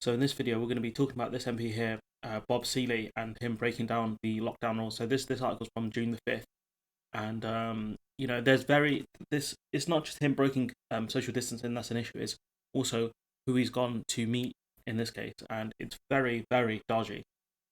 So in this video, we're going to be talking about this MP here, Bob Seeley, and him breaking down the lockdown rules. So this article is from June the 5th, and this. It's not just him breaking social distancing that's an issue. It's also who he's gone to meet in this case, and it's very dodgy.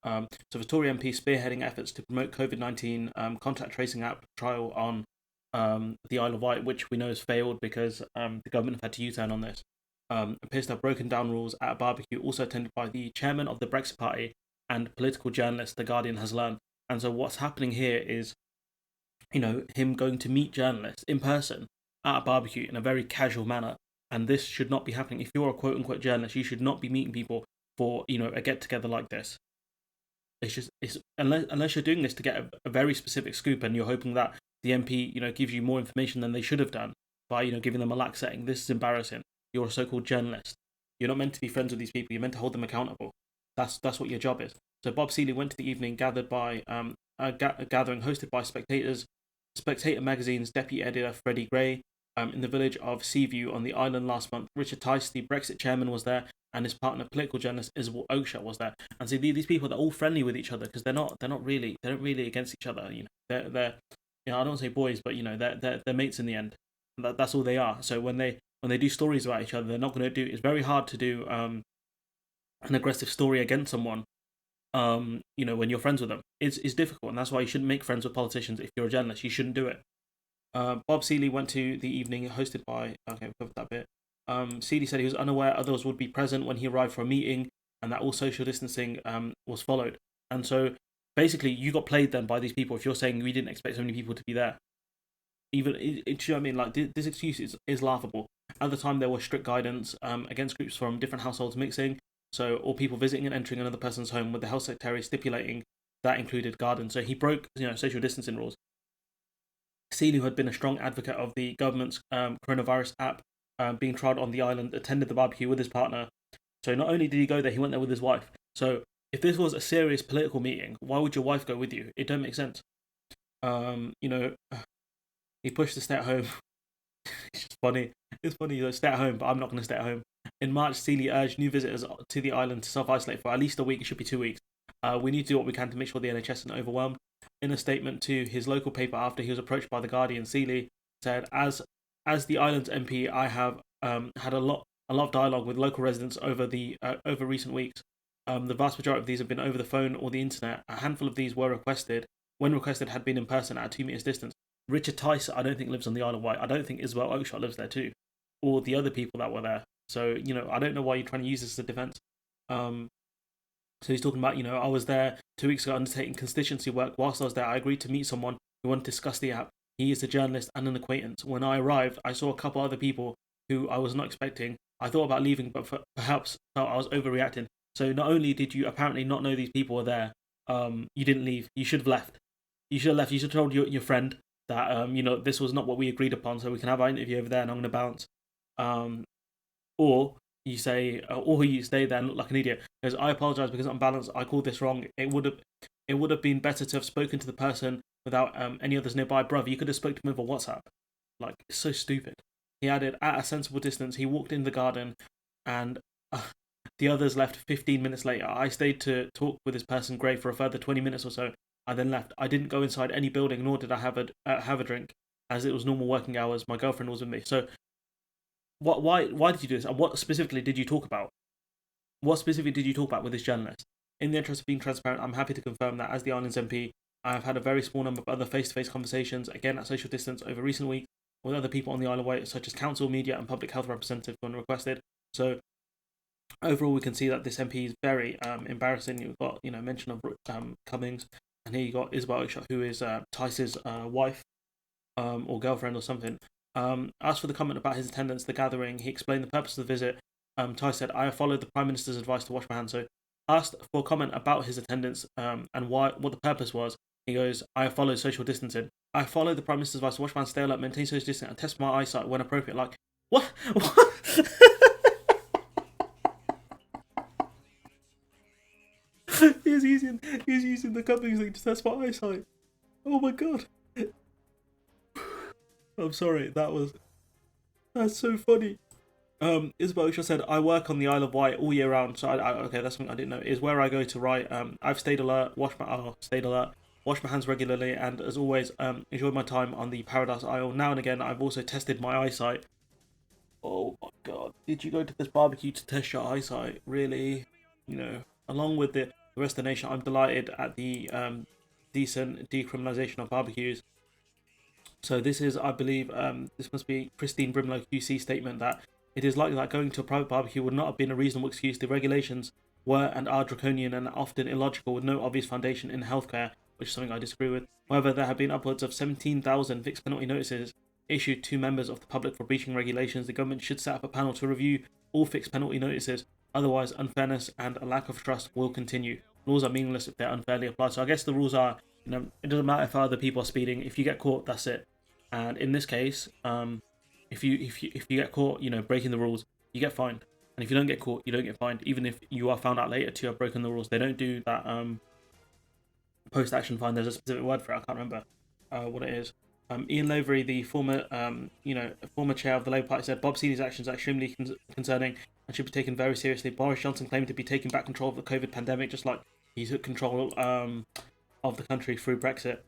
So the Tory MP spearheading efforts to promote COVID-19 contact tracing app trial on the Isle of Wight, which we know has failed because the government have had to U-turn on this. Appears to have broken down rules at a barbecue, also attended by the chairman of the Brexit Party and political journalist, The Guardian has learned. And so what's happening here is, him going to meet journalists in person at a barbecue in a very casual manner. And this should not be happening. If you're a quote-unquote journalist, you should not be meeting people for, a get-together like this. It's unless you're doing this to get a very specific scoop and you're hoping that the MP, gives you more information than they should have done by, giving them a lax setting. This is embarrassing. You're a so-called journalist. You're not meant to be friends with these people. You're meant to hold them accountable. That's what your job is. So Bob Seeley went to the evening gathered by a gathering hosted by Spectator magazine's deputy editor Freddie Gray in the village of Seaview on the island last month. Richard Tice, the Brexit chairman, was there, and his partner, political journalist Isabel Oakeshott, was there. And so these people, they're all friendly with each other because they're not really against each other. They're I don't want to say boys, but they're mates in the end. That's all they are. So when they do stories about each other, they're not going to do. It's very hard to do an aggressive story against someone. When you're friends with them, it's difficult, and that's why you shouldn't make friends with politicians. If you're a journalist, you shouldn't do it. Bob Seeley went to the evening hosted by. Okay, we covered that bit. Seeley said he was unaware others would be present when he arrived for a meeting, and that all social distancing was followed. And so basically, you got played then by these people. If you're saying we didn't expect so many people to be there, even do you know what I mean? Like this excuse is laughable. At the time, there was strict guidance against groups from different households mixing, or people visiting and entering another person's home, with the health secretary stipulating that included gardens. So he broke, social distancing rules. Seeley, who had been a strong advocate of the government's coronavirus app being trialled on the island, attended the barbecue with his partner. So not only did he go there, he went there with his wife. So if this was a serious political meeting, why would your wife go with you? It don't make sense. He pushed to stay at home. It's just funny. It's funny, stay at home, but I'm not going to stay at home. In March, Seeley urged new visitors to the island to self-isolate for at least a week. It should be 2 weeks. We need to do what we can to make sure the NHS isn't overwhelmed. In a statement to his local paper after he was approached by The Guardian, Seeley said, as the island's MP, I have had a lot of dialogue with local residents over recent weeks. The vast majority of these have been over the phone or the internet. A handful of these were requested, had been in person at a 2 meters distance. Richard Tice, I don't think lives on the Isle of Wight. I don't think Isabel Oakeshott lives there too, or the other people that were there. So I don't know why you're trying to use this as a defense. So he's talking about, I was there 2 weeks ago undertaking constituency work. Whilst I was there, I agreed to meet someone who wanted to discuss the app. He is a journalist and an acquaintance. When I arrived, I saw a couple other people who I was not expecting. I thought about leaving, but perhaps felt I was overreacting. So not only did you apparently not know these people were there, you didn't leave. You should have left. You should have told your friend that this was not what we agreed upon, so we can have our interview over there and I'm going to bounce. Or you stay there and look like an idiot. Because I apologise because I'm balanced. I called this wrong. It would have been better to have spoken to the person without any others nearby. Bruv, you could have spoken to him over WhatsApp. Like, it's so stupid. He added, at a sensible distance, he walked in the garden and the others left 15 minutes later. I stayed to talk with this person, Gray, for a further 20 minutes or so. I then left. I didn't go inside any building, nor did I have a drink, as it was normal working hours. My girlfriend was with me. So, why did you do this? And what specifically did you talk about? What specifically did you talk about with this journalist? In the interest of being transparent, I'm happy to confirm that as the island's MP, I have had a very small number of other face-to-face conversations, again at social distance, over recent weeks, with other people on the Isle of Wight, such as council, media, and public health representatives when requested. So, overall, we can see that this MP is very embarrassing. You've got mention of Cummings. And here you got Isabel Oakeshott, who is Tice's wife or girlfriend or something. As for the comment about his attendance at the gathering, he explained the purpose of the visit. Tice said, I have followed the Prime Minister's advice to wash my hands. So asked for a comment about his attendance and what the purpose was, he goes, I have followed social distancing. I followed the Prime Minister's advice to wash my hands, stay alert, maintain social distancing, and test my eyesight when appropriate. Like, what? He's using the Cummings thing to test my eyesight. Oh my god. I'm sorry, that's so funny. Isabel just said, I work on the Isle of Wight all year round, so okay, that's something I didn't know. Is where I go to write. I've stayed alert, wash my hands regularly, and as always, enjoyed my time on the Paradise Isle. Now and again, I've also tested my eyesight. Oh my god, did you go to this barbecue to test your eyesight? Really? Along with the rest of the nation, I'm delighted at the decent decriminalisation of barbecues. So this is, I believe, this must be Christine Brimlow QC statement that it is likely that going to a private barbecue would not have been a reasonable excuse. The regulations were and are draconian and often illogical with no obvious foundation in healthcare, which is something I disagree with. However, there have been upwards of 17,000 fixed penalty notices issued to members of the public for breaching regulations. The government should set up a panel to review all fixed penalty notices. Otherwise, unfairness and a lack of trust will continue. Laws are meaningless if they're unfairly applied. So I guess the rules are, it doesn't matter if other people are speeding. If you get caught, that's it. And in this case, if you get caught, breaking the rules, you get fined. And if you don't get caught, you don't get fined. Even if you are found out later to have broken the rules, they don't do that post-action fine. There's a specific word for it. I can't remember what it is. Ian Lavery, the former former chair of the Labour Party, said Bob Seeley's actions are extremely concerning and should be taken very seriously. Boris Johnson claimed to be taking back control of the COVID pandemic, just like he took control of the country through Brexit.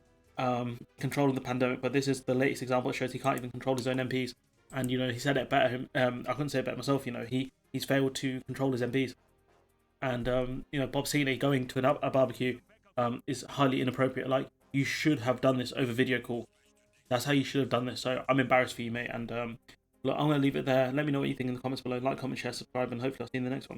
Controlling the pandemic, but this is the latest example that shows he can't even control his own MPs. And he said it better. I couldn't say it better myself. He's failed to control his MPs. And Bob Seeley going to a barbecue is highly inappropriate. Like, you should have done this over video call. That's how you should have done this. So I'm embarrassed for you, mate. And look, I'm gonna leave it there. Let me know what you think in the comments below. Like, comment, share, subscribe, and hopefully I'll see you in the next one.